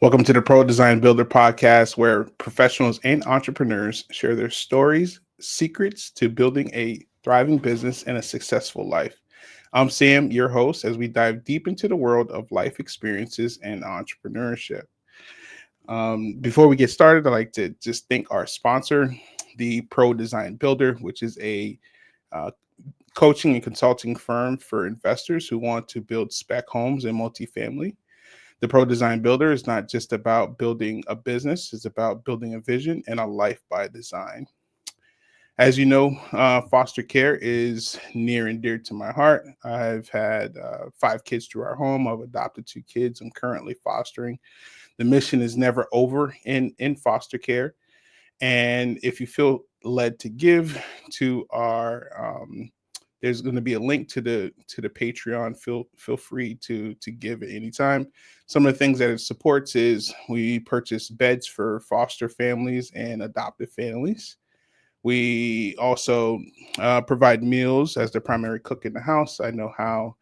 Welcome to the Pro Design Builder podcast, where professionals and entrepreneurs share their stories, secrets to building a thriving business and a successful life. I'm Sam, your host, as we dive deep into the world of life experiences and entrepreneurship. Before we get started, I'd like to just thank our sponsor, the Pro Design Builder, which is a uh, coaching and consulting firm for investors who want to build spec homes and multifamily. The Pro Design Builder is not just about building a business, it's about building a vision and a life by design. As you know, foster care is near and dear to my heart. I've had 5 kids through our home. I've adopted 2 kids. I'm currently fostering. The mission is never over in foster care. And if you feel led to give to our there's going to be a link to the Patreon. Feel free to give at any time. Some of the things that it supports is we purchase beds for foster families and adoptive families. We also provide meals as the primary cook in the house. I know how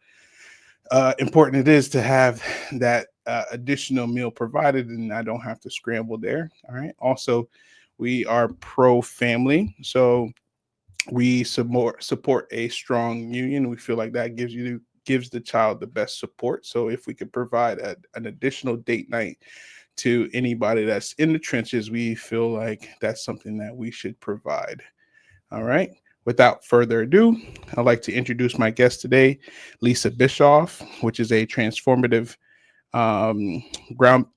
important it is to have that additional meal provided, and I don't have to scramble there. All right. Also, we are pro family, so we support a strong union. We feel like that gives the child the best support. So if we could provide an additional date night to anybody that's in the trenches, we feel like that's something that we should provide. All right. Without further ado, I'd like to introduce my guest today, Lisa Bischoff, which is a um, ground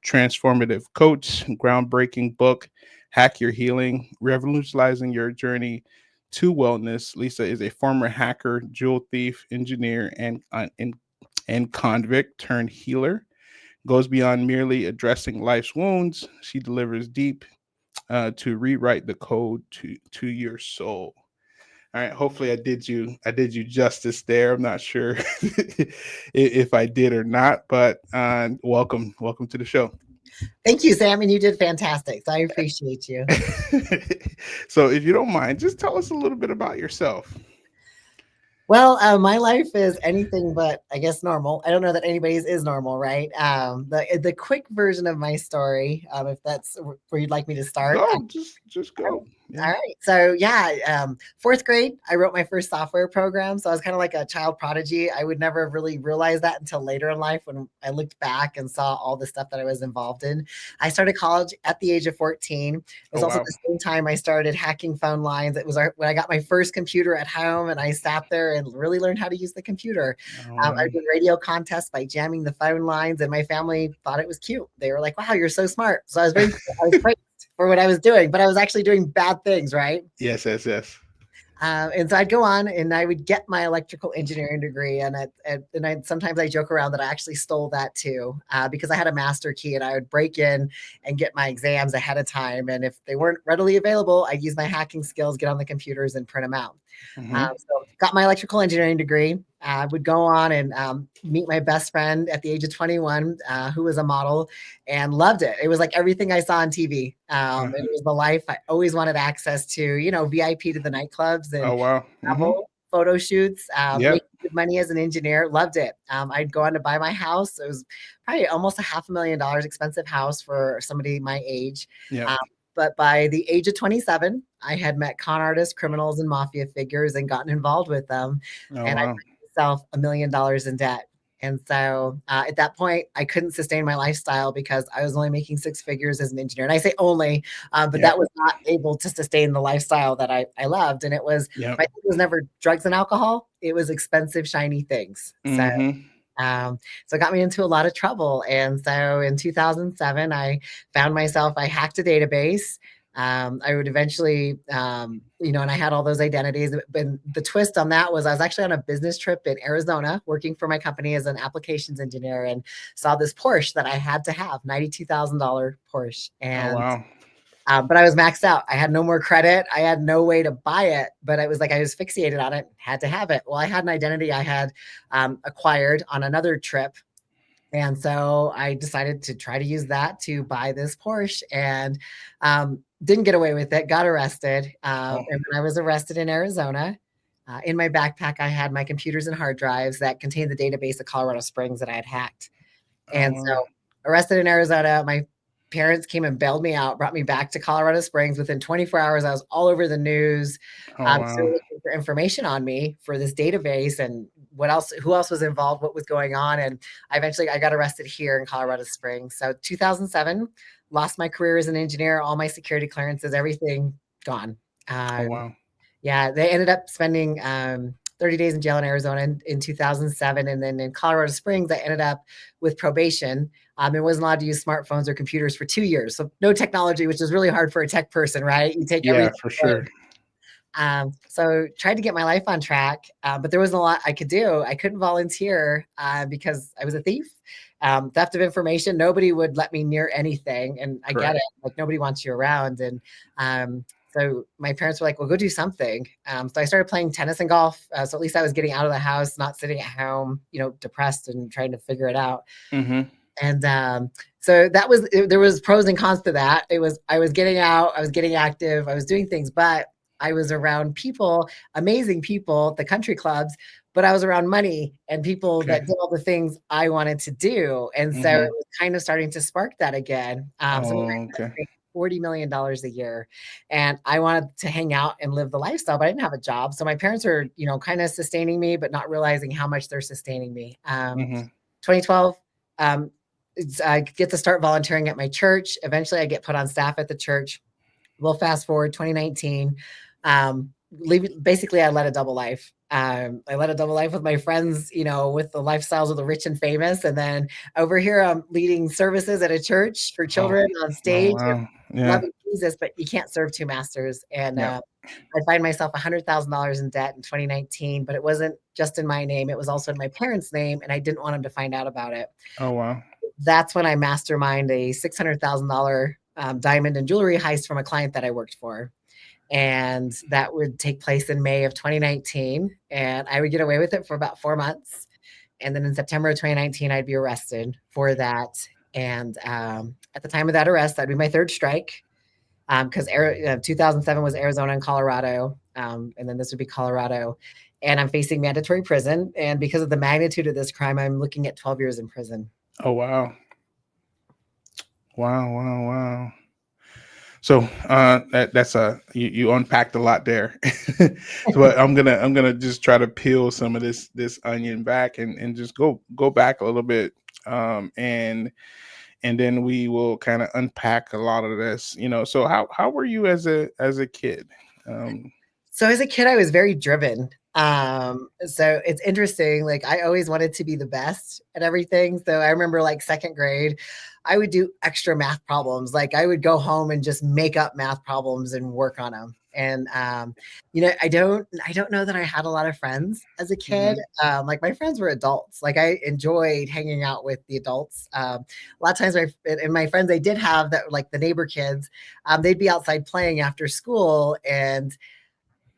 transformative coach, groundbreaking book, Hack Your Healing, revolutionizing your journey to wellness. Lisa is a former hacker, jewel thief, engineer, and convict turned healer. Goes beyond merely addressing life's wounds. She delivers deep to rewrite the code to your soul. All right. Hopefully, I did you justice there. I'm not sure if I did or not, but welcome to the show. Thank you, Sam, and you did fantastic. So I appreciate you. So, if you don't mind, just tell us a little bit about yourself. Well, my life is anything but, I guess, normal. I don't know that anybody's is normal, right? The quick version of my story, if that's where you'd like me to start. Go, just go. All Yeah. right. So yeah, fourth grade, I wrote my first software program. So I was kind of like a child prodigy. I would never really realize that until later in life when I looked back and saw all the stuff that I was involved in. I started college at the age of 14. It was Oh also wow. the same time I started hacking phone lines. It was when I got my first computer at home and I sat there and really learned how to use the computer. I Um, did radio contests by jamming the phone lines, and my family thought it was cute. They were like, "Wow, you're so smart." So I was praised for what I was doing, but I was actually doing bad things, right? yes, yes, yes. And so I'd go on and I would get my electrical engineering degree, and I sometimes I joke around that I actually stole that too, because I had a master key and I would break in and get my exams ahead of time, and if they weren't readily available, I'd use my hacking skills, get on the computers, and print them out. Hmm. So got my electrical engineering degree. I would go on and meet my best friend at the age of 21, who was a model and loved it. It was like everything I saw on TV. It was the life I always wanted access to, VIP to the nightclubs and Oh wow. Hmm. travel, photo shoots, Yep. making good money as an engineer. Loved it. I'd go on to buy my house. It was probably almost a $500,000 expensive house for somebody my age. Yep. Um, but by the age of 27, I had met con artists, criminals, and mafia figures and gotten involved with them. Oh And I wow. found myself $1 million in debt. And so at that point, I couldn't sustain my lifestyle because I was only making 6 figures as an engineer. And I say only, but Yep. that was not able to sustain the lifestyle that I loved. And Yep. my thing was never drugs and alcohol. It was expensive, shiny things. Hmm. Um, so it got me into a lot of trouble. And so in 2007, I found myself, I hacked a database. I would eventually, and I had all those identities. But the twist on that was I was actually on a business trip in Arizona working for my company as an applications engineer and saw this Porsche that I had to have, $92,000 Porsche. Oh And wow. but I was maxed out. I had no more credit. I had no way to buy it, but it was like I was fixated on it, had to have it. Well, I had an identity I had acquired on another trip. And so I decided to try to use that to buy this Porsche and didn't get away with it, got arrested. Oh. And when I was arrested in Arizona, in my backpack, I had my computers and hard drives that contained the database of Colorado Springs that I had hacked. Oh And so wow. arrested in Arizona. My parents came and bailed me out, brought me back to Colorado Springs. Within 24 hours, I was all over the news. Oh So wow. looking for information on me for this database and what else, who else was involved, what was going on. And I got arrested here in Colorado Springs. So 2007, lost my career as an engineer, all my security clearances, everything gone. Oh Um, wow. yeah, they ended up spending 30 days in jail in Arizona in 2007. And then in Colorado Springs, I ended up with probation. And wasn't allowed to use smartphones or computers for 2 years. So no technology, which is really hard for a tech person, right? You take Yeah, everything for away. sure. So tried to get my life on track, but there wasn't a lot I could do. I couldn't volunteer because I was a thief. Theft of information. Nobody would let me near anything, and I get Correct. it. Like nobody wants you around, and so my parents were like, "Well, go do something." So I started playing tennis and golf. So at least I was getting out of the house, not sitting at home, depressed and trying to figure it out. Mm-hmm. And so there was pros and cons to that. I was getting out, I was getting active, I was doing things, but I was around people, amazing people, the country clubs, but I was around money and people Okay. that did all the things I wanted to do. And so it Mm-hmm. was kind of starting to spark that again. So my Oh, parents okay. made $40 million a year, and I wanted to hang out and live the lifestyle, but I didn't have a job. So my parents are, kind of sustaining me, but not realizing how much they're sustaining me. Mm-hmm. 2012, um, I get to start volunteering at my church. Eventually, I get put on staff at the church. We'll fast forward 2019. Basically, I led a double life. I led a double life with my friends, with the lifestyles of the rich and famous. And then over here, I'm leading services at a church for Oh, children on oh stage, wow. Yeah. loving Jesus, but you can't serve two masters. And Yeah. I find myself $100,000 in debt in 2019, but it wasn't just in my name. It was also in my parents' name, and I didn't want them to find out about it. Oh wow. That's when I mastermind a $600,000 diamond and jewelry heist from a client that I worked for. And that would take place in May of 2019. And I would get away with it for about 4 months. And then in September of 2019, I'd be arrested for that. And at the time of that arrest, that'd be my third strike because 2007 was Arizona and Colorado. And then this would be Colorado. And I'm facing mandatory prison. And because of the magnitude of this crime, I'm looking at 12 years in prison. Oh wow. Wow. Wow. Wow. So that's you unpacked a lot there. But I'm gonna just try to peel some of this onion back and just go back a little bit. And then we will kind of unpack a lot of this. So how were you as a kid? Um So as a kid, I was very driven. So it's interesting. Like I always wanted to be the best at everything. So I remember like second grade, I would do extra math problems. Like I would go home and just make up math problems and work on them. And I don't know that I had a lot of friends as a kid. mhm. Like my friends were adults. Like I enjoyed hanging out with the adults. A lot of times, my friends I did have that, like the neighbor kids, they'd be outside playing after school, and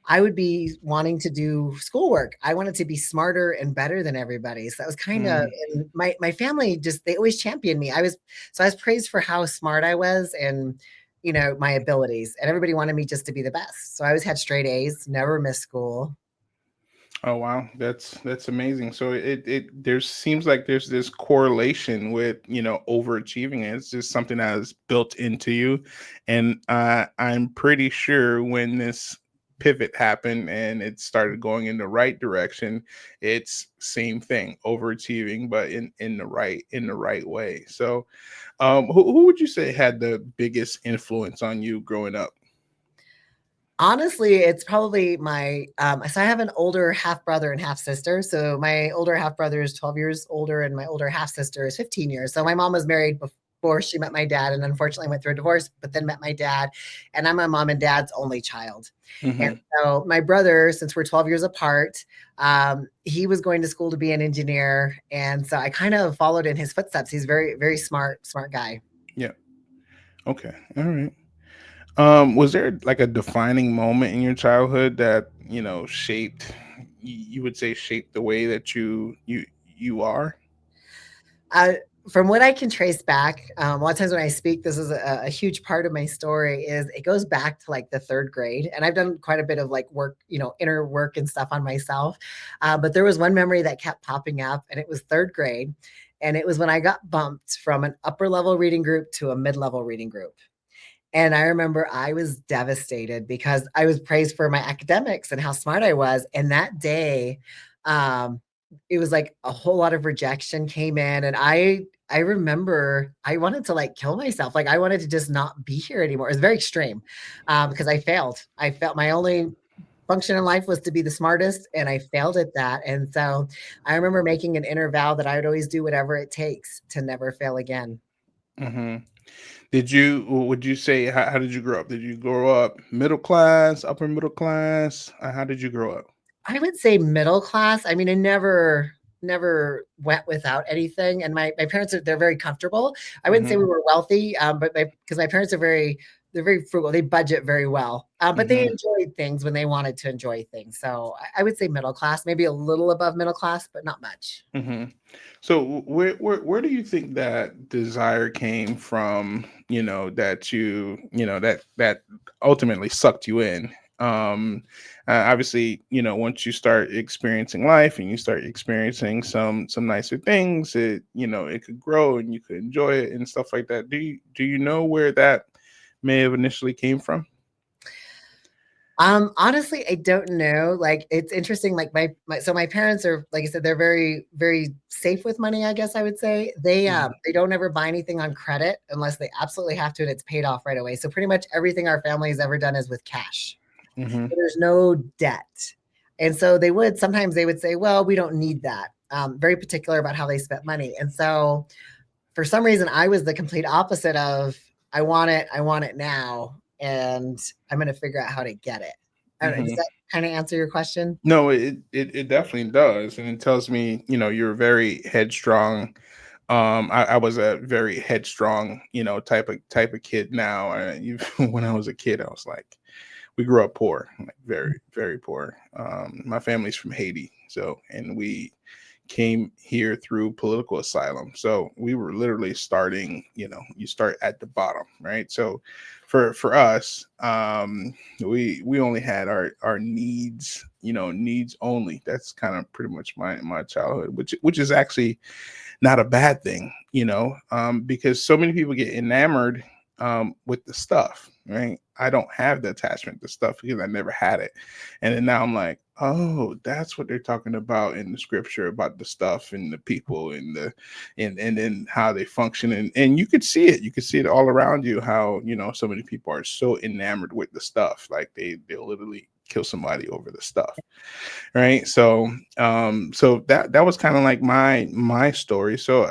I would be wanting to do schoolwork. I wanted to be smarter and better than everybody. So that was kind of, Mm. and my family just, they always championed me. I was praised for how smart I was and, my abilities, and everybody wanted me just to be the best. So I always had straight A's, never missed school. Oh wow, that's amazing. So it there seems like there's this correlation with overachieving. It's just something that is built into you, and I'm pretty sure when this pivot happened and it started going in the right direction, it's same thing, overachieving, but in the right way. So, who would you say had the biggest influence on you growing up? Honestly, it's probably so I have an older half brother and half sister. So my older half brother is 12 years older and my older half sister is 15 years. So my mom was married before she met my dad and unfortunately went through a divorce, but then met my dad. And I'm my mom and dad's only child. And Hmm. so my brother, since we're 12 years apart, he was going to school to be an engineer. And so I kind of followed in his footsteps. He's very, very smart guy. Yeah. Okay. All right. Was there like a defining moment in your childhood that shaped? You would say shaped the way that you are. Uh, from what I can trace back, a lot of times when I speak, this is a huge part of my story. Is it goes back to like the third grade, and I've done quite a bit of like work, inner work and stuff on myself. But there was one memory that kept popping up, and it was third grade. And it was when I got bumped from an upper level reading group to a mid level reading group. And I remember I was devastated because I was praised for my academics and how smart I was. And that day, um, it was like a whole lot of rejection came in. And I remember I wanted to like kill myself. Like I wanted to just not be here anymore. It was very extreme because I failed. I felt my only function in life was to be the smartest, and I failed at that. And so I remember making an inner vow that I would always do whatever it takes to never fail again. Hmm. Would you say, how did you grow up? Did you grow up middle class, upper middle class? How did you grow up? I would say middle class. I mean, I never went without anything, and my parents they're very comfortable. I wouldn't say Hmm. we were wealthy, but because my parents are they're very frugal. They budget very well, but they Hmm. enjoyed things when they wanted to enjoy things. So I would say middle class, maybe a little above middle class, but not much. Hmm. So where do you think that desire came from? That that ultimately sucked you in. Obviously, once you start experiencing life and you start experiencing some nicer things, it could grow and you could enjoy it and stuff like that. Do you know where that may have initially came from? Honestly, I don't know. Like, it's interesting. Like my parents are, like I said, they're very safe with money, I guess I would say. They don't ever buy anything on credit unless they absolutely have to and it's paid off right away. So pretty much everything our family has ever done is with cash. Hmm. There's no debt. And so sometimes they would say, well, we don't need that. Very particular about how they spent money. And so for some reason, I was the complete opposite of I want it now, and I'm going to figure out how to get it. I don't know, does Hmm. that kind of answer your question? No, it definitely does, and it tells me, you're very headstrong. I was a very headstrong, type of kid. Now, when I was a kid, I was like, we grew up poor, like very, very poor. My family's from Haiti, and we came here through political asylum. So we were literally starting, you start at the bottom, right? So for us, we only had our needs, needs only. That's kind of pretty much my childhood, which is actually not a bad thing, because so many people get enamored with the stuff, right? I don't have the attachment to stuff because I never had it. And then now I'm like, oh, that's what they're talking about in the scripture about the stuff and the people and and then how they function. And you could see it. You could see it all around you, how, so many people are so enamored with the stuff. Like they'll literally kill somebody over the stuff, right? So that was kind of like my story. So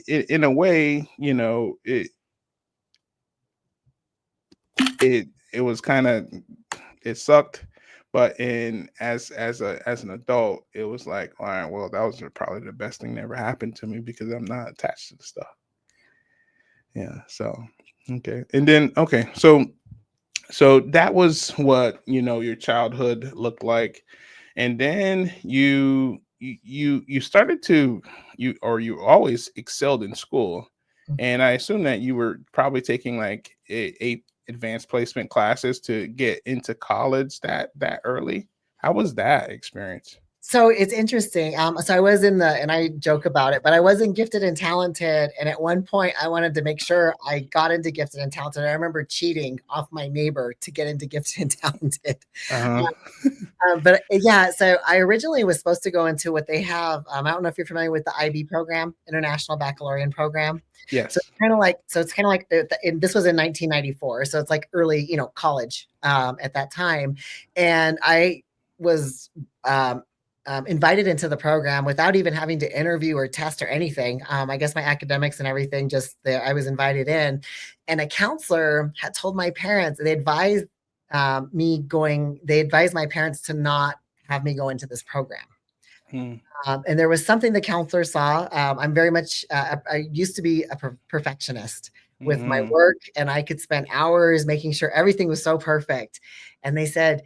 in a way, it was kind of, it sucked, but in as an adult, it was like, all right, well, that was probably the best thing that ever happened to me because I'm not attached to the stuff. Yeah. So okay. And then okay, so that was what, your childhood looked like. And then you started to, you always excelled in school. And I assume that you were probably taking like eight advanced placement classes to get into college that early. How was that experience? So it's interesting. So I was in and I joke about it, but I wasn't gifted and talented. And at one point, I wanted to make sure I got into gifted and talented. I remember cheating off my neighbor to get into gifted and talented. Uh-huh. But yeah, so I originally was supposed to go into what they have. I don't know if you're familiar with the IB program, International Baccalaureate Program. So Yes. it's kind of like this was in 1994, so it's like early, college at that time, and I was um, invited into the program without even having to interview or test or anything. I guess my academics and everything, I was invited in, and a counselor had told my parents, they advised they advised my parents to not have me go into this program. Hmm. And there was something the counselor saw. I'm very much, I used to be a perfectionist with my Hmm. work, and I could spend hours making sure everything was so perfect. And they said,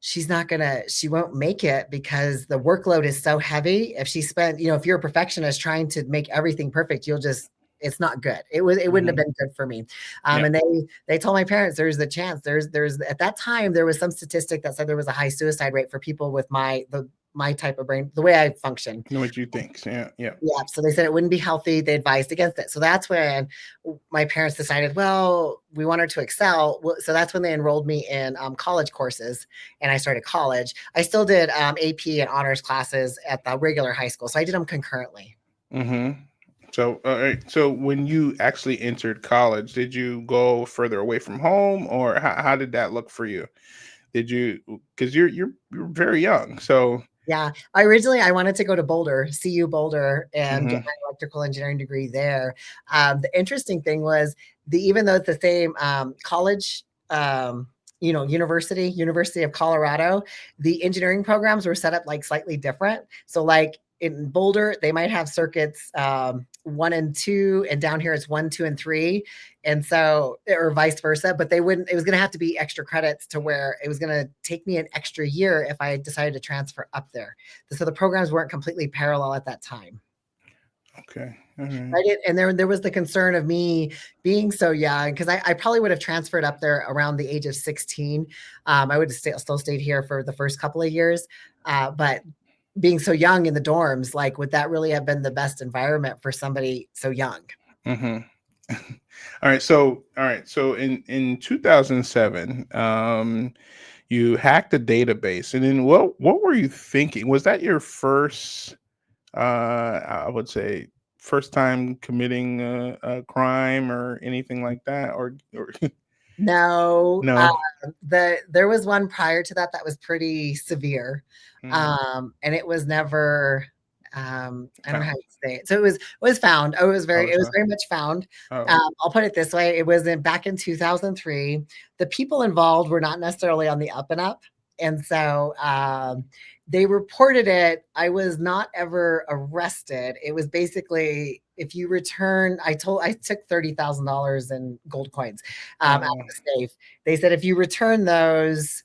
she won't make it because the workload is so heavy. If she spent, if you're a perfectionist trying to make everything perfect, it's not good. It wouldn't have Hmm. been good for me. Yeah. And they told my parents there's the chance. There's at that time there was some statistic that said there was a high suicide rate for people with my type of brain, the way I function. Know what you think? Yeah, yeah. Yeah, so they said it wouldn't be healthy. They advised against it. So that's when my parents decided, well, we want her to excel. So that's when they enrolled me in college courses, and I started college. I still did AP and honors classes at the regular high school, so I did them concurrently. Mm-hmm. So, all right. So, when you actually entered college, did you go further away from home, or how did that look for you? Did you? Because you're very young. So, Yeah, I wanted to go to Boulder, CU Boulder, and get mm-hmm, my electrical engineering degree there. The interesting thing was even though it's the same college, University of Colorado, the engineering programs were set up like slightly different. So like in Boulder, they might have circuits 1 and 2, and down here it's 1, 2, and 3, and so or vice versa. But they wouldn't. It was going to have to be extra credits to where it was going to take me an extra year if I decided to transfer up there. So the programs weren't completely parallel at that time. okay, all right. Right. And there was the concern of me being so young, because I probably would have transferred up there around the age of 16. I would have still stayed here for the first couple of years. But being so young in the dorms, like, would that really have been the best environment for somebody so young? Mm-hmm. All right. So in 2007, you hacked a database, and then what were you thinking? Was that your first? I would say first time committing a crime or anything like that, or No, no? there was one prior to that that was pretty severe, Mm, and it was never, I don't know how found. you say it. So it was found. Oh, Oh, it it's was not. very much found. Oh. I'll put it this way: it was back in 2003. The people involved were not necessarily on the up and up, and so they reported it. I was not ever arrested. It was basically, if you return, I took $30,000 in gold coins out of Oh. the safe. They said if you return those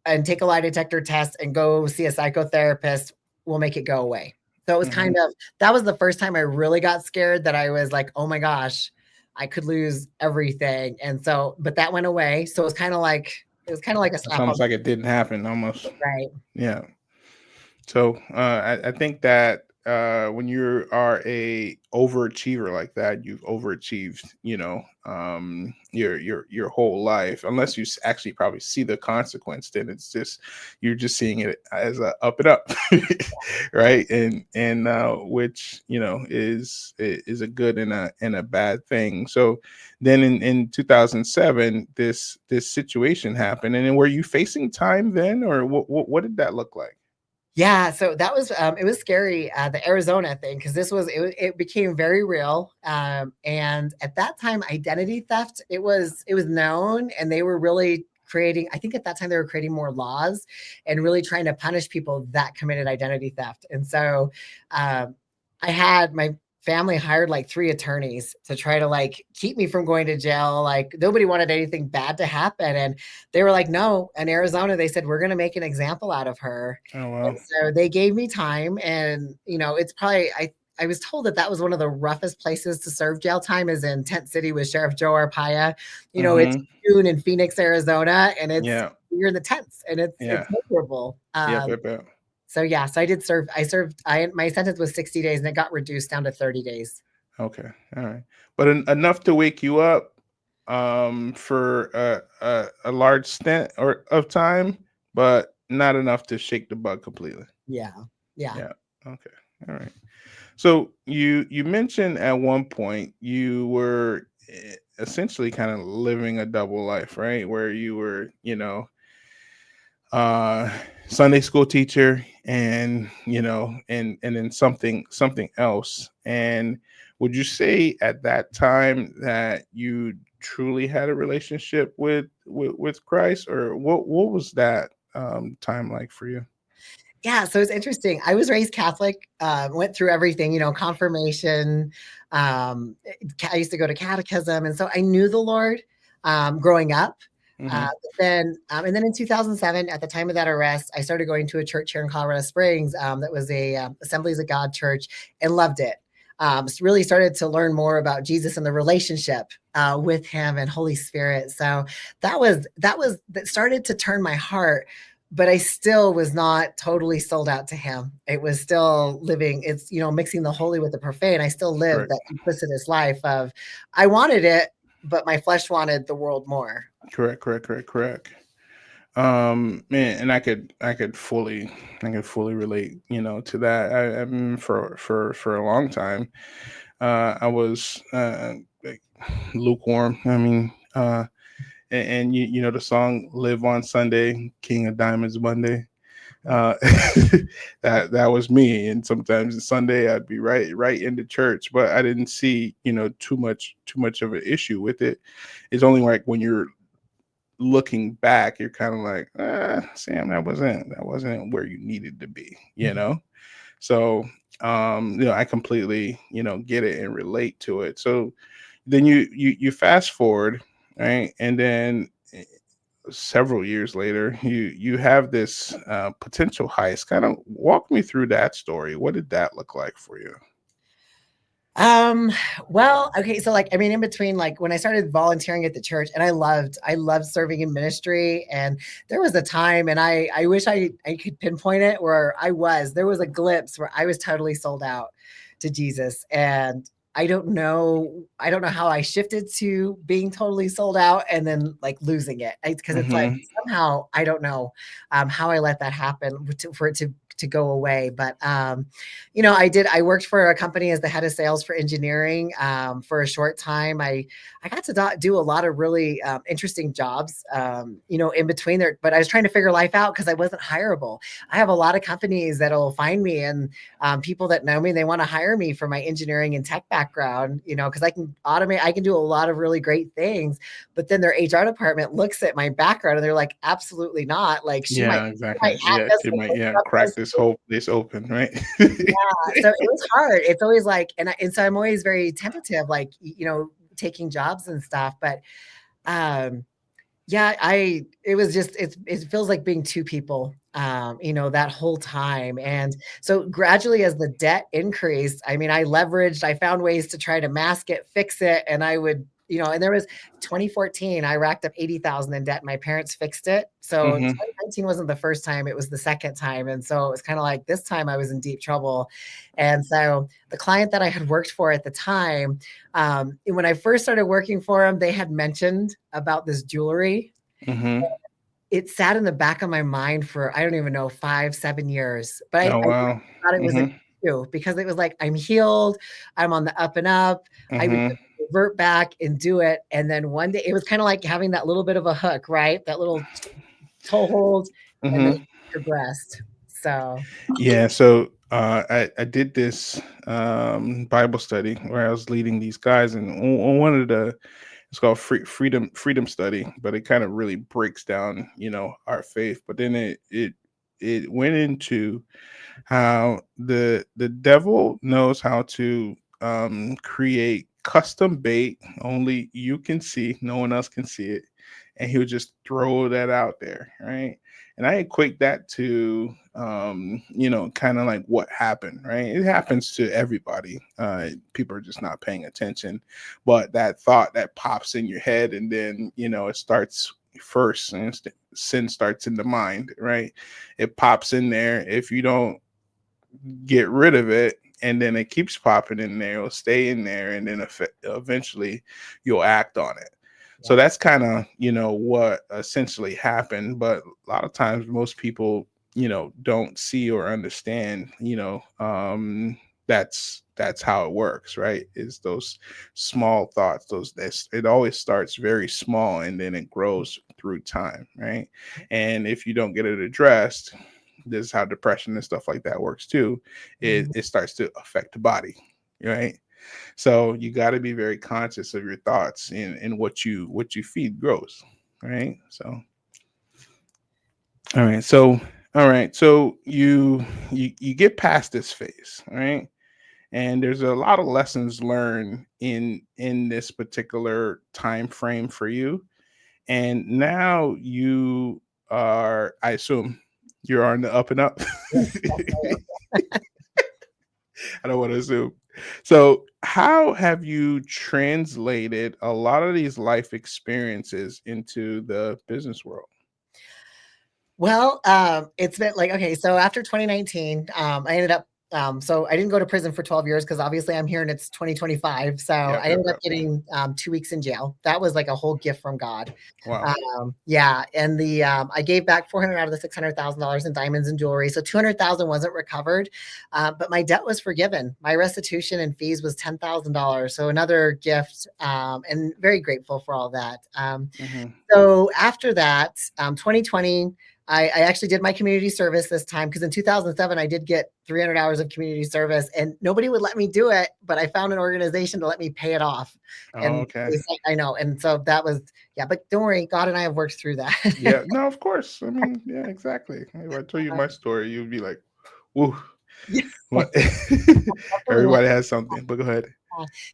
and take a lie detector test and go see a psychotherapist, we'll make it go away. So it was Hmm. kind of, that was the first time I really got scared, that I was like, oh my gosh, I could lose everything. And so, but that went away. So it was kind of like a It's slap on almost like it didn't happen. Almost. the right. Yeah. So I think that when you are a overachiever like that, you've overachieved, your whole life. Unless you actually probably see the consequence, then it's just you're just seeing it as a up and up, right? And which is a good and a bad thing. So then in 2007, this situation happened, and then were you facing time then, or what did that look like? Yeah, so that was it was scary, the Arizona thing, because it became very real. And at that time, identity theft, it was known, and they were really creating. I think at that time they were creating more laws and really trying to punish people that committed identity theft. And so I had my family hired like 3 attorneys to try to like keep me from going to jail. Like, nobody wanted anything bad to happen, and they were like, no. In Arizona, they said, we're going to make an example out of her. Oh And well. so they gave me time, and it's probably I was told that that was one of the roughest places to serve jail time, is in Tent City with Sheriff Joe Arpaia. It's Mhm. June in Phoenix, Arizona, and Yeah. you're in the tents, and it's Yeah. miserable. Yep, yep, yep. So yeah, so I did serve. My sentence was 60 days, and it got reduced down to 30 days. Okay. All right. But enough to wake you up for a large stint or of time, but not enough to shake the bug completely. Yeah, yeah. Yeah. Okay. All right. So you mentioned at one point you were essentially kind of living a double life, right? Where you were, uh Sunday school teacher, and and then something else. And would you say at that time that you truly had a relationship with Christ, or what was that time like for you? Yeah, so it's interesting. I was raised Catholic, went through everything, confirmation. I used to go to catechism, and so I knew the Lord growing up. Hmm. And then in 2007, at the time of that arrest, I started going to a church here in Colorado Springs that was a Assemblies of God church, and loved it. Really started to learn more about Jesus and the relationship with Him and Holy Spirit. So that started to turn my heart. but I still was not totally sold out to him. It was still living, it's, mixing the holy with the profane. I still lived Correct. that duplicitous life of, I wanted it, but my flesh wanted the world more. Correct. Correct. Correct. Correct. Man, and I could fully relate, to that. I mean, for a long time, I was like lukewarm. I mean, and you know the song "Live on Sunday, King of Diamonds Monday." Uh, that was me. And sometimes Sunday I'd be right into church, but I didn't see, too much of an issue with it. It's only like when you're looking back, you're kind of like, Sam, that wasn't where you needed to be, So, I completely, get it and relate to it. So then you fast forward, right, and then several years later, you have this potential heist. Kind of walk me through that story. What did that look like for you? Um, well, okay, so like, I mean, in between, like when I started volunteering at the church, and I loved serving in ministry, and there was a time, and I wish I could pinpoint it where there was a glimpse where I was totally sold out to Jesus, and I don't know how I shifted to being totally sold out and then like losing it, because it's like Mm-hmm. somehow I don't know how I let that happen for it to go away, but I worked for a company as the head of sales for engineering for a short time. I got to do a lot of really interesting jobs, in between there. But I was trying to figure life out because I wasn't hireable. I have a lot of companies that'll find me, and people that know me, they want to hire me for my engineering and tech background, because I can automate, I can do a lot of really great things. But then their HR department looks at my background and they're like, absolutely not. Like Yeah, she might exactly. hack Yeah, us it or might, yeah, disrupt crack us. this open, right? So it was hard. It's always like, and so I'm always very tentative, like, taking jobs and stuff. But um, yeah, it was just, it feels like being two people, that whole time. And so gradually as the debt increased, I mean, I found ways to try to mask it, fix it. And I would, and there was 2014, I racked up 80,000 in debt. My parents fixed it. So Hmm. 2019 wasn't the first time, it was the second time. And so it was kind of like this time I was in deep trouble. And so the client that I had worked for at the time, when I first started working for him, they had mentioned about this jewelry. Hmm. It sat in the back of my mind for, I don't even know, 5, 7 years, but Oh I wow. thought it was an Hmm. issue because it was like, I'm healed, I'm on the up and up. I would Hmm. just revert back and do it, and then one day it was kinda like having that little bit of a hook, right? That little toehold, and then Hmm. it progressed. So Yeah. So I did this Bible study where I was leading these guys, and on one of the it's called freedom study, but it kind of really breaks down, our faith. But then it went into how the devil knows how to create custom bait only you can see, no one else can see it, and he'll just throw that out there, right? And I equate that to kind of like what happened, right? It happens to everybody. People are just not paying attention, but that thought that pops in your head, and then it starts first, and sin starts in the mind, right? It pops in there. If you don't get rid of it, and then it keeps popping in there, it'll stay in there, and then eventually you'll act on it. So yeah. that's kind of what essentially happened. But a lot of times most people don't see or understand, that's how it works, right? Is those small thoughts, those this it always starts very small, and then it grows through time, right? And if you don't get it addressed, this is how depression and stuff like that works too. it, Mhm. it starts to affect the body, right? So you got to be very conscious of your thoughts, and what you feed grows, right? So all right, so you get past this phase, all right, and there's a lot of lessons learned in this particular time frame for you, and now you are, I assume, you're on the up and up. I don't want to assume. So, how have you translated a lot of these life experiences into the business world? Well, it's been like, okay, so after 2019, I ended up, so I didn't go to prison for 12 years because obviously I'm here and it's 2025. So Yep, I yep, ended up yep. getting 2 weeks in jail. That was like a whole gift from God. Wow. Yeah, and the I gave back 400 out of the $600,000 in diamonds and jewelry. So 200,000 wasn't recovered, but my debt was forgiven. My restitution and fees was $10,000. So another gift, and very grateful for all that. Hmm. So after that, 2020, I actually did my community service this time because in 2007 I did get 300 hours of community service and nobody would let me do it, but I found an organization to let me pay it off. Oh, And okay. they said, I know, and so that was, yeah. But don't worry, God and I have worked through that. Yeah. No, of course. I mean, yeah, exactly. If I tell you my story, you'd be like, "Woo." Yeah, What? definitely. Everybody has something, but go ahead.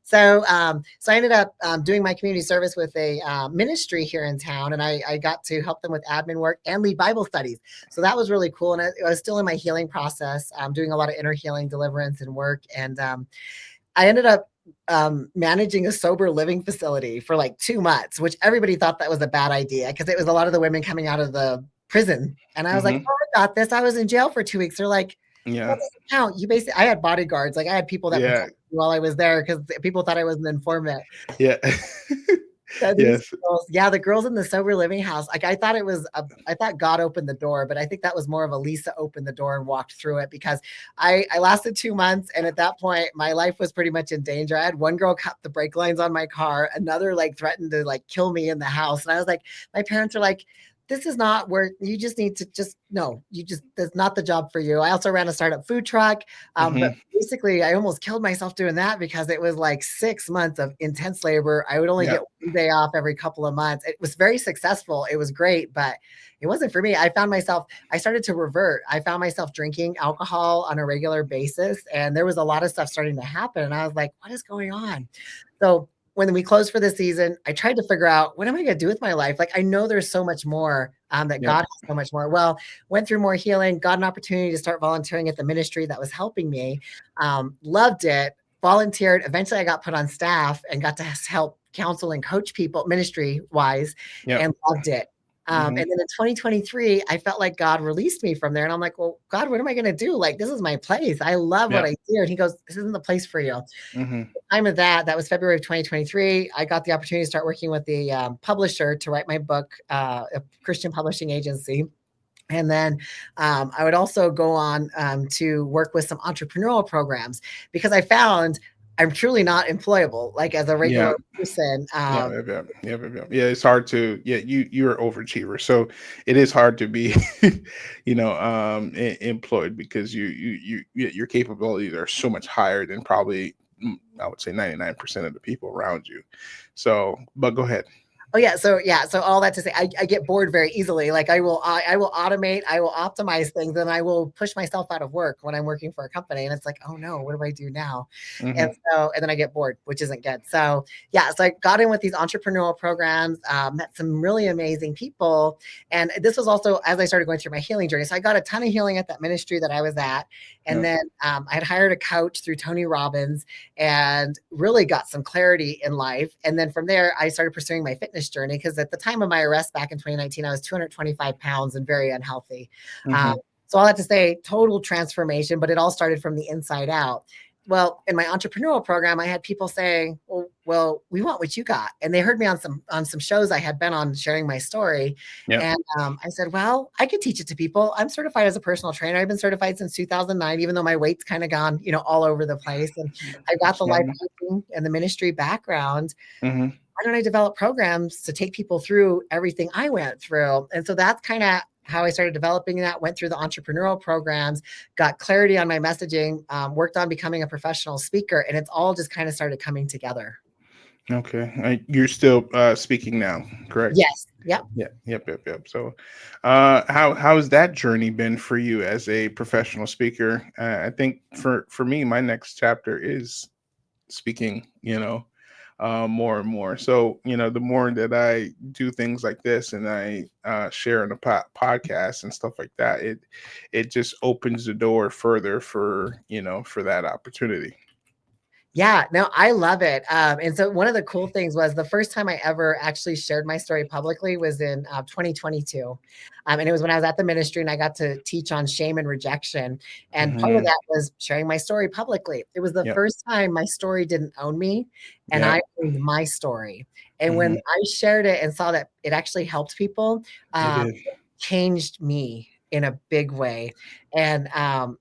So I ended up doing my community service with a ministry here in town, and I got to help them with admin work and lead Bible studies. So that was really cool. And I was still in my healing process, doing a lot of inner healing, deliverance, and work. And I ended up managing a sober living facility for like 2 months, which everybody thought that was a bad idea because it was a lot of the women coming out of the prison. And I was like, Hmm. oh, I got this. I was in jail for 2 weeks. They're like, that Yeah. doesn't count. You basically, I had bodyguards. Like I had people that Yeah. protected me while I was there because people thought I was an informant. Yeah. So these Yes. girls, yeah, the girls in the sober living house, like I thought it was, I thought God opened the door, but I think that was more of a Lisa opened the door and walked through it because I lasted 2 months. And at that point, my life was pretty much in danger. I had one girl cut the brake lines on my car, another like threatened to like kill me in the house. And I was like, my parents are like, this is not where you just need to just no, you just that's not the job for you. I also ran a startup food truck. But Hmm. basically, I almost killed myself doing that because it was like 6 months of intense labor. I would only Yeah. get one day off every couple of months. It was very successful. It was great, but it wasn't for me. I started to revert. I found myself drinking alcohol on a regular basis, and there was a lot of stuff starting to happen. And I was like, what is going on? So when we closed for the season, I tried to figure out what am I going to do with my life? Like I know there's so much more, that Yep. God has so much more. Well, went through more healing, got an opportunity to start volunteering at the ministry that was helping me. Loved it, volunteered. Eventually, I got put on staff and got to help counsel and coach people ministry wise, Yep. and loved it. And Hmm. then in 2023, I felt like God released me from there. And I'm like, well, God, what am I going to do? Like, this is my place. I love what Yep. I do. And he goes, this isn't the place for you. Hmm. Time of that was February of 2023. I got the opportunity to start working with the publisher to write my book, a Christian publishing agency. And then I would also go on to work with some entrepreneurial programs because I found I'm truly not employable, like as a Yeah. regular person. Yeah, yeah, yeah, yeah, yeah, yeah. Yeah, it's hard to. Yeah, you're an overachiever, so it is hard to be, employed because your capabilities are so much higher than probably I would say 99% of the people around you. So, but go ahead. Oh yeah, so all that to say, I get bored very easily. Like I will automate, I will optimize things, and I will push myself out of work when I'm working for a company. And it's like, oh no, what do I do now? And Hmm. and then I get bored, which isn't good. So yeah, so I got in with these entrepreneurial programs, met some really amazing people, and this was also as I started going through my healing journey. So I got a ton of healing at that ministry that I was at, and Yeah, then I had hired a coach through Tony Robbins, and really got some clarity in life. And then from there, I started pursuing my fitness journey because at the time of my arrest back in 2019, I was 225 pounds and very unhealthy. Um, hmm, so all that to say, total transformation, but it all started from the inside out. Well, in my entrepreneurial program, I had people saying, well, we want what you got. And they heard me on some shows I had been on sharing my story. yeah, And I said, well, I could teach it to people. I'm certified as a personal trainer. I've been certified since 2009, even though my weight's kind of gone, all over the place. And I've got it's the life normal. coaching and the ministry background. Hmm. Why don't I develop programs to take people through everything I went through? And so that's kind of how I started developing that, went through the entrepreneurial programs, got clarity on my messaging, worked on becoming a professional speaker, and it's all just kind of started coming together. Okay, you're still speaking now, correct? Yes. Yep. Yeah, yep, yep, yep. So, how's that journey been for you as a professional speaker? I think for me, my next chapter is speaking. More and more. So, the more that I do things like this and I share on the podcast and stuff like that, it just opens the door further for for that opportunity. Yeah, no, I love it. And so one of the cool things was the first time I ever actually shared my story publicly was in 2022. And it was when I was at the ministry and I got to teach on shame and rejection. And part of Hmm. that was sharing my story publicly. It was the Yep. first time my story didn't own me and I Yep. owned my story. And when Hmm. I shared it and saw that it actually helped people, It did. it changed me in a big way. And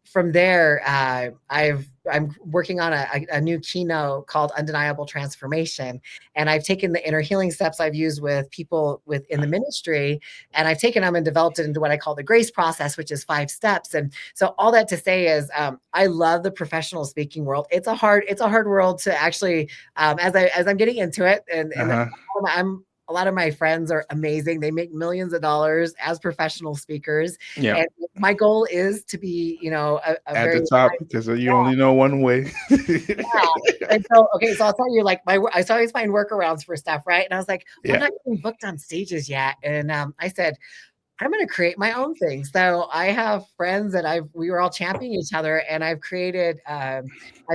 from there, I'm working on a new keynote called Undeniable Transformation, and I've taken the inner healing steps I've used with people within the ministry, and I've taken them and developed it into what I call the grace process, which is 5 steps. And so all that to say is, I love the professional speaking world. It's a hard world to actually, as I'm getting into it, and Uh-huh. I'm a lot of my friends are amazing. They make millions of dollars as professional speakers. Yep. And my goal is to be, a At very the top, because you only know one way. yeah. And so, okay, so I'll tell you, like, I always find workarounds for stuff, right? And I was like, well, I'm Yeah. not getting booked on stages yet. And I said, I'm going to create my own thing. So I have friends that we were all championing each other, and I've created, I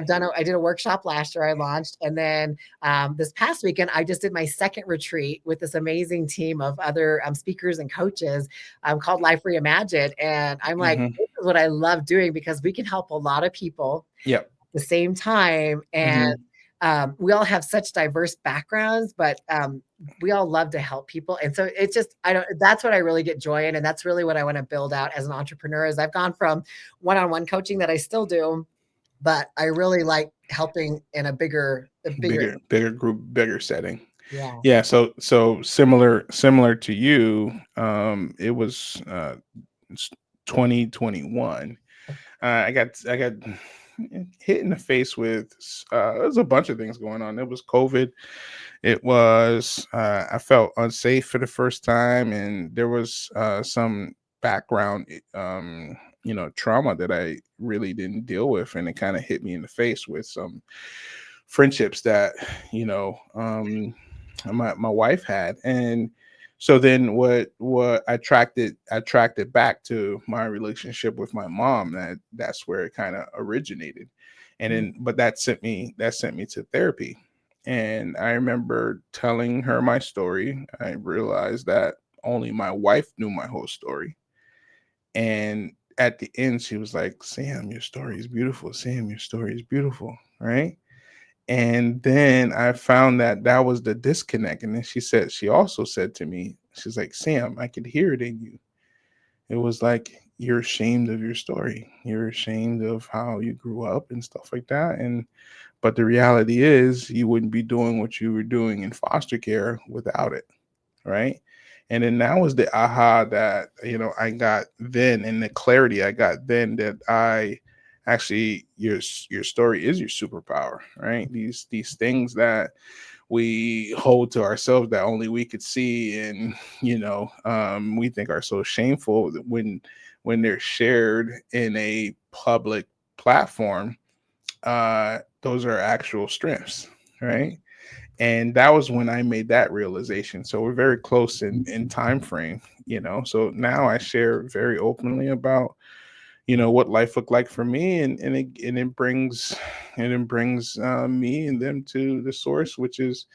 did a workshop last year I launched. And then this past weekend, I just did my second retreat with this amazing team of other speakers and coaches called Life Reimagined. And I'm like, Hmm. this is what I love doing because we can help a lot of people Yep. the same time. And Hmm. we all have such diverse backgrounds, but we all love to help people. And so it's just, that's what I really get joy in. And that's really what I want to build out as an entrepreneur is I've gone from one-on-one coaching that I still do, but I really like helping in a bigger, Bigger group, bigger setting. yeah. Yeah. So similar to you. It was 2021. I got hit in the face with there's a bunch of things going on. It was COVID. It was I felt unsafe for the first time, and there was some background trauma that I really didn't deal with, and it kind of hit me in the face with some friendships that you know um my wife had. And so then what I tracked it back to my relationship with my mom. That's where it kind of originated. And Mm. then but that sent me to therapy. And I remember telling her my story. I realized that only my wife knew my whole story. And at the end she was like, Sam, your story is beautiful. Sam, your story is beautiful. Right. And then I found that that was the disconnect. And then she also said to me, she's like, Sam, I could hear it in you. It was like, you're ashamed of your story. You're ashamed of how you grew up and stuff like that. But the reality is, you wouldn't be doing what you were doing in foster care without it. Right. And then that was the aha that, I got then, and the clarity I got then, that I actually, your story is your superpower. Right. These things that we hold to ourselves that only we could see, and we think are so shameful, that when they're shared in a public platform, those are actual strengths. Right. And that was when I made that realization. So we're very close in time frame. So now I share very openly about what life looked like for me, and it brings me and them to the source, which is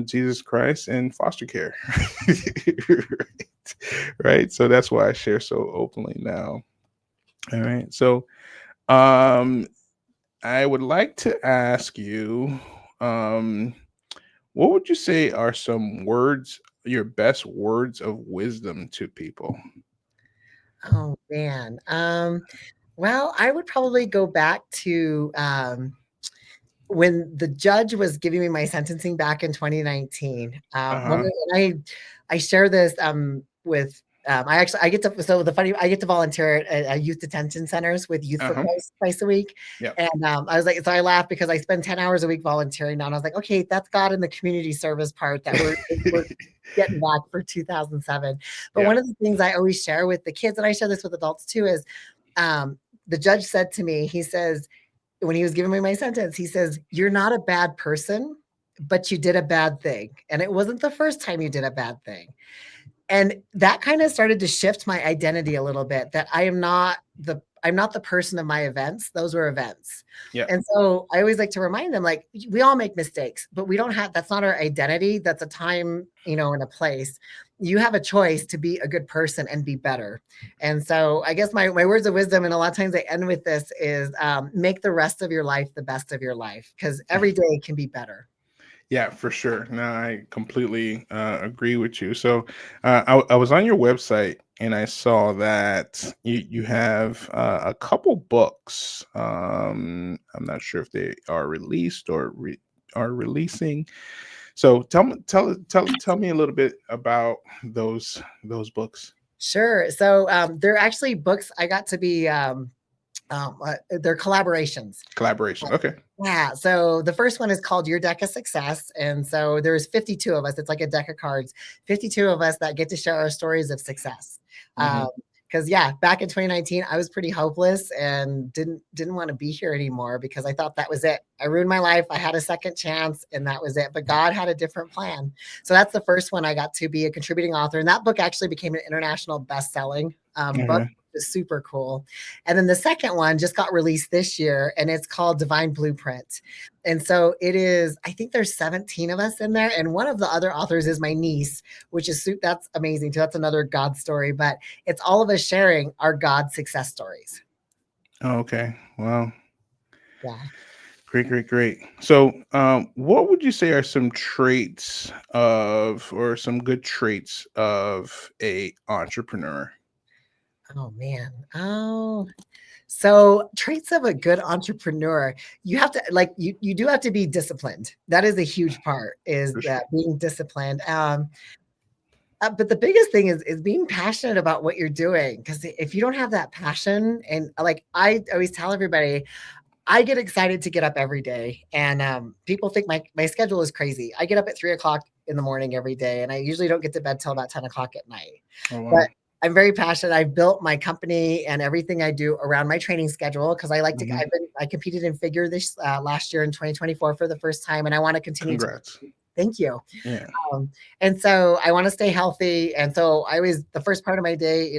Jesus Christ and foster care. Right. So that's why I share so openly now. All right. So um I would like to ask you, um what would you say are some words, your best words of wisdom to people? Oh man. Well, I would probably go back to when the judge was giving me my sentencing back in 2019. One of Uh-huh. I share this with I get to so the funny I get to volunteer at youth detention centers with Youth for Uh-huh. Christ twice a week. Yep. And I was like, so I laugh because I spend 10 hours a week volunteering now. And I was like, okay, that's God in the community service part that we're getting back for 2007. But Yeah. one of the things I always share with the kids, and I share this with adults too, is the judge said to me, he says, when he was giving me my sentence, he says, you're not a bad person, but you did a bad thing. And it wasn't the first time you did a bad thing. And that kind of started to shift my identity a little bit, that I am not I'm not the person of my events. Those were events. Yeah. And so I always like to remind them, like, we all make mistakes, but we don't have, that's not our identity. That's a time, and a place. You have a choice to be a good person and be better. And so I guess my words of wisdom, and a lot of times I end with this, is make the rest of your life the best of your life, because every day can be better. Yeah, for sure. No, I completely agree with you. So I was on your website and I saw that you have a couple books. I'm not sure if they are released or are releasing. So tell me a little bit about those books. Sure. So they're actually books I got to be, they're collaborations. Collaboration. Okay. Yeah. So the first one is called Your Deck of Success. And so there's 52 of us. It's like a deck of cards, 52 of us that get to share our stories of success. Hmm. Because yeah, back in 2019, I was pretty hopeless and didn't want to be here anymore, because I thought that was it. I ruined my life. I had a second chance and that was it. But God had a different plan. So that's the first one. I got to be a contributing author. And that book actually became an international best-selling book. Okay. Is super cool. And then the second one just got released this year, and it's called Divine Blueprint. And so it is, I think there's 17 of us in there. And one of the other authors is my niece, which is, that's amazing too. That's another God story, but it's all of us sharing our God success stories. Oh, okay. Wow. Yeah. Great, great, great. So, what would you say are some traits of, or some good traits of a entrepreneur? Oh man. Oh, so traits of a good entrepreneur, you have to, like, you do have to be disciplined. That is a huge part, is For that sure. being disciplined. But the biggest thing is being passionate about what you're doing. Because if you don't have that passion, and like I always tell everybody, I get excited to get up every day, and people think my schedule is crazy. I get up at 3 o'clock in the morning every day, and I usually don't get to bed till about 10 o'clock at night. Oh But wow. I'm very passionate. I've built my company and everything I do around my training schedule, because I like to. Hmm. I competed in figure this last year in 2024 for the first time, and I want to continue to. Congrats. Thank you. Yeah. Um, and so I want to stay healthy. And so I always, the first part of my day,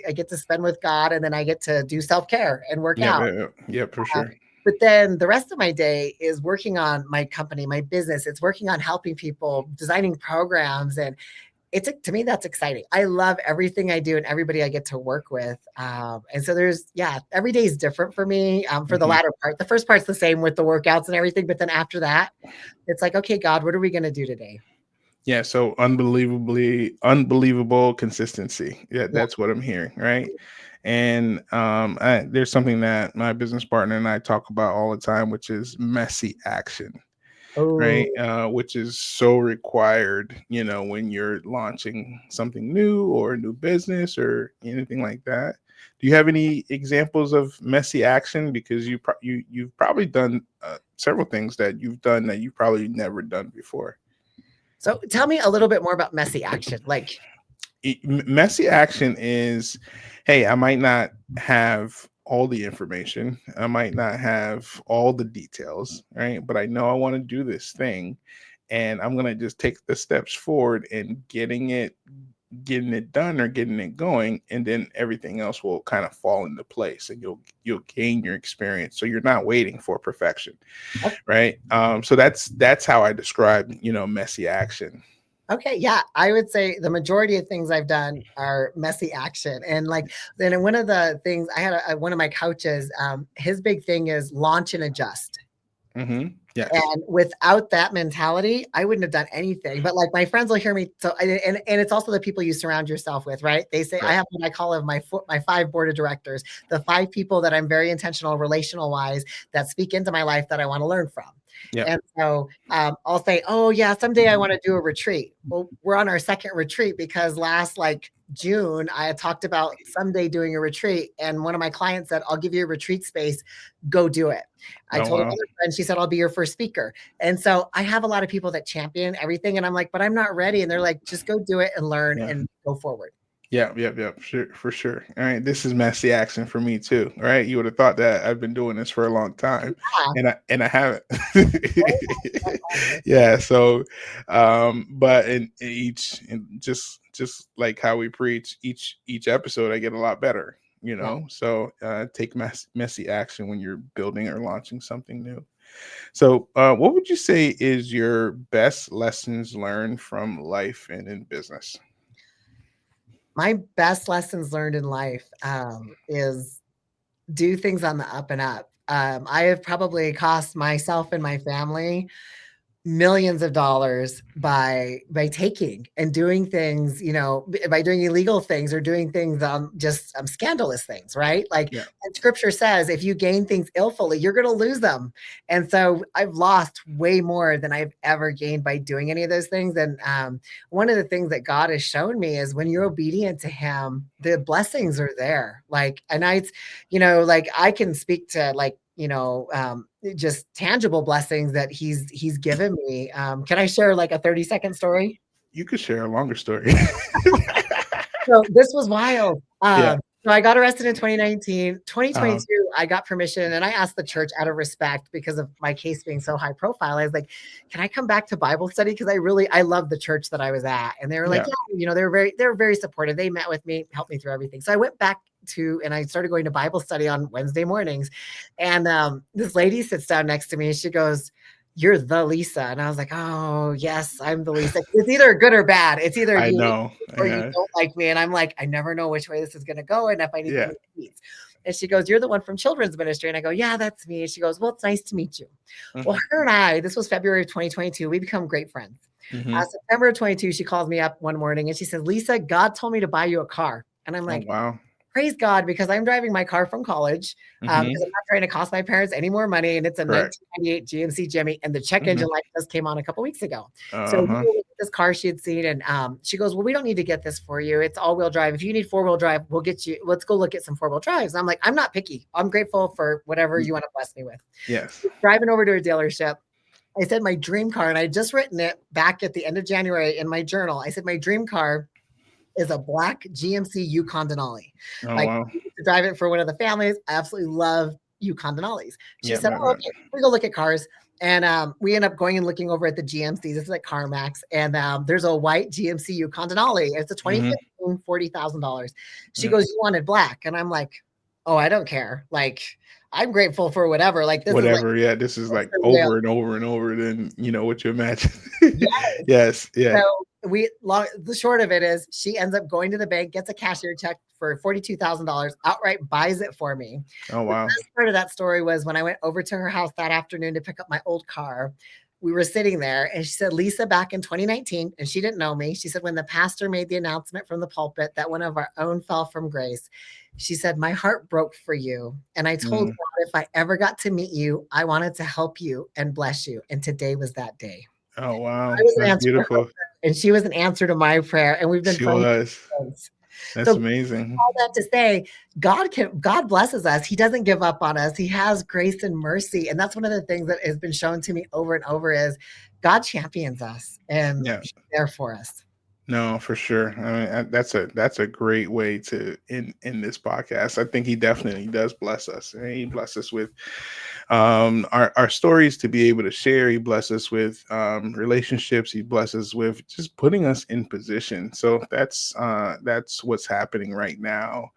I get to spend with God, and then I get to do self-care and work Yeah. out. Yeah. Yeah. For Uh, sure. but then the rest of my day is working on my company, my business. It's working on helping people, designing programs. And to me, that's exciting. I love everything I do and everybody I get to work with. And so every day is different for me, for the Hmm. latter part. The first part's the same with the workouts and everything. But then after that, it's like, okay, God, what are we going to do today? Yeah. So unbelievable consistency. Yeah, Yeah. that's what I'm hearing. Right. And there's something that my business partner and I talk about all the time, which is messy action. Right? Oh, Which is so required, when you're launching something new or a new business or anything like that. Do you have any examples of messy action? Because you've probably done several things that you've done that you've probably never done before. so tell me a little bit more about messy action. Like, Messy action is, hey, I might not have all the information, I might not have all the details, right? But I know I want to do this thing, and I'm going to just take the steps forward and getting it done or getting it going, and then everything else will kind of fall into place, and you'll gain your experience, so you're not waiting for perfection, right? So that's how I describe, messy action. okay, yeah, I would say the majority of things I've done are messy action. And like, then one of the things I had, one of my coaches, his big thing is launch and adjust. Yes. And without that mentality, I wouldn't have done anything. But like, my friends will hear me. So, and it's also the people you surround yourself with, right? They say I Right. have what I call of my 5 board of directors, the 5 people that I'm very intentional, relational wise, that speak into my life that I want to learn from. Yep. And so I'll say, oh yeah, someday I want to do a retreat. Well, we're on our second retreat, because last like June, I had talked about someday doing a retreat. And one of my clients said, I'll give you a retreat space, go do it. I Oh told wow. another friend, she said, I'll be your first speaker. And so I have a lot of people that champion everything. And I'm like, but I'm not ready. And they're like, just go do it and learn Yeah. and go forward. Yep, yep, yep. Sure, for sure. All right, this is messy action for me too. All right, you would have thought that I've been doing this for a long time, Yeah. and I haven't. That's awesome. Yeah. So, but in just like how we preach, each episode, I get a lot better. Yeah. So take messy action when you're building or launching something new. So, what would you say is your best lessons learned from life and in business? My best lessons learned in life is do things on the up and up. I have probably cost myself and my family millions of dollars by taking and doing things, by doing illegal things or doing things just scandalous things, right? Like, Yeah. and scripture says if you gain things illfully, you're going to lose them. And so I've lost way more than I've ever gained by doing any of those things. And one of the things that God has shown me is when you're obedient to him, the blessings are there. Like, and like I can speak to just tangible blessings that he's given me. Can I share like a 30-second story? You could share a longer story. So this was wild. Yeah. So I got arrested in 2019. Uh-huh. 2022, I got permission and I asked the church out of respect because of my case being so high profile. I was like, can I come back to Bible study? Because I love the church that I was at. And they were like, Yeah. yeah, they were very supportive. They met with me, helped me through everything. So I went back and I started going to Bible study on Wednesday mornings. And this lady sits down next to me and she goes, you're the Lisa. And I was like, oh, yes, I'm the Lisa. It's either good or bad. It's either I you know. or you Yeah. don't like me. And I'm like, I never know which way this is going to go and if I need to Yeah. meet needs. And she goes, you're the one from children's ministry. And I go, yeah, that's me. And she goes, well, it's nice to meet you. Well, Mhm. her and this was February of 2022. We become great friends. Mhm. September of 22, she calls me up one morning and she says, Lisa, God told me to buy you a car. And I'm Oh, like, wow. praise God, because I'm driving my car from college because Mhm. I'm not trying to cost my parents any more money. And it's a Correct. 1998 GMC Jimmy, and the check engine Mhm. light just came on a couple weeks ago. So we Uh-huh. were looking at this car she had seen, and she goes, "Well, we don't need to get this for you. It's all-wheel drive. If you need four-wheel drive, we'll get you. Let's go look at some four-wheel drives." And I'm like, "I'm not picky. I'm grateful for whatever Y you want to bless me with." yes. Driving over to a dealership, I said my dream car, and I had just written it back at the end of January in my journal. I said my dream car is a black GMC Yukon Denali. Oh, Like, wow. we used to drive it for one of the families. I absolutely love Yukon Denalis. She Yeah, said, but "Oh, okay, we go look at cars." And we end up going and looking over at the GMC. This is at CarMax. And there's a white GMC Yukon Denali. It's a mhm. 2015, $40,000. She Yeah. goes, "You wanted black." And I'm like, "Oh, I don't care. Like, I'm grateful for whatever. Like, this is like, Whatever. Yeah, this is like real." over and over and over than, what you imagine. Yes. Yeah. So the short of it is she ends up going to the bank, gets a cashier check for $42,000, outright buys it for me. Oh, The wow. best part of that story was when I went over to her house that afternoon to pick up my old car. We were sitting there and she said, Lisa, back in 2019, and she didn't know me. She said, when the pastor made the announcement from the pulpit that one of our own fell from grace, she said, my heart broke for you. And I told Mm. God, if I ever got to meet you, I wanted to help you and bless you. And today was that day. Oh, wow. I was an That's answer to her beautiful. prayer, and she was an answer to my prayer, and we've been She friends was. since. That's So amazing. all that to say, God blesses us. He doesn't give up on us. He has grace and mercy, and that's one of the things that has been shown to me over and over is God champions us, and Yeah. He's there for us. No, for sure. I mean, that's a great way to end this podcast. I think he definitely does bless us. And he bless us with our stories to be able to share. He bless us with relationships. He bless us with just putting us in position. So that's what's happening right now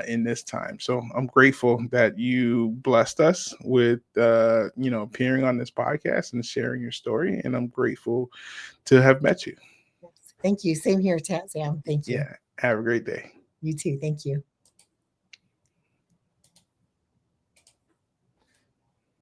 in this time. So I'm grateful that you blessed us with appearing on this podcast and sharing your story. And I'm grateful to have met you. Yes. Thank you. Same here, Sam. Thank you. Yeah. Have a great day. You too. Thank you.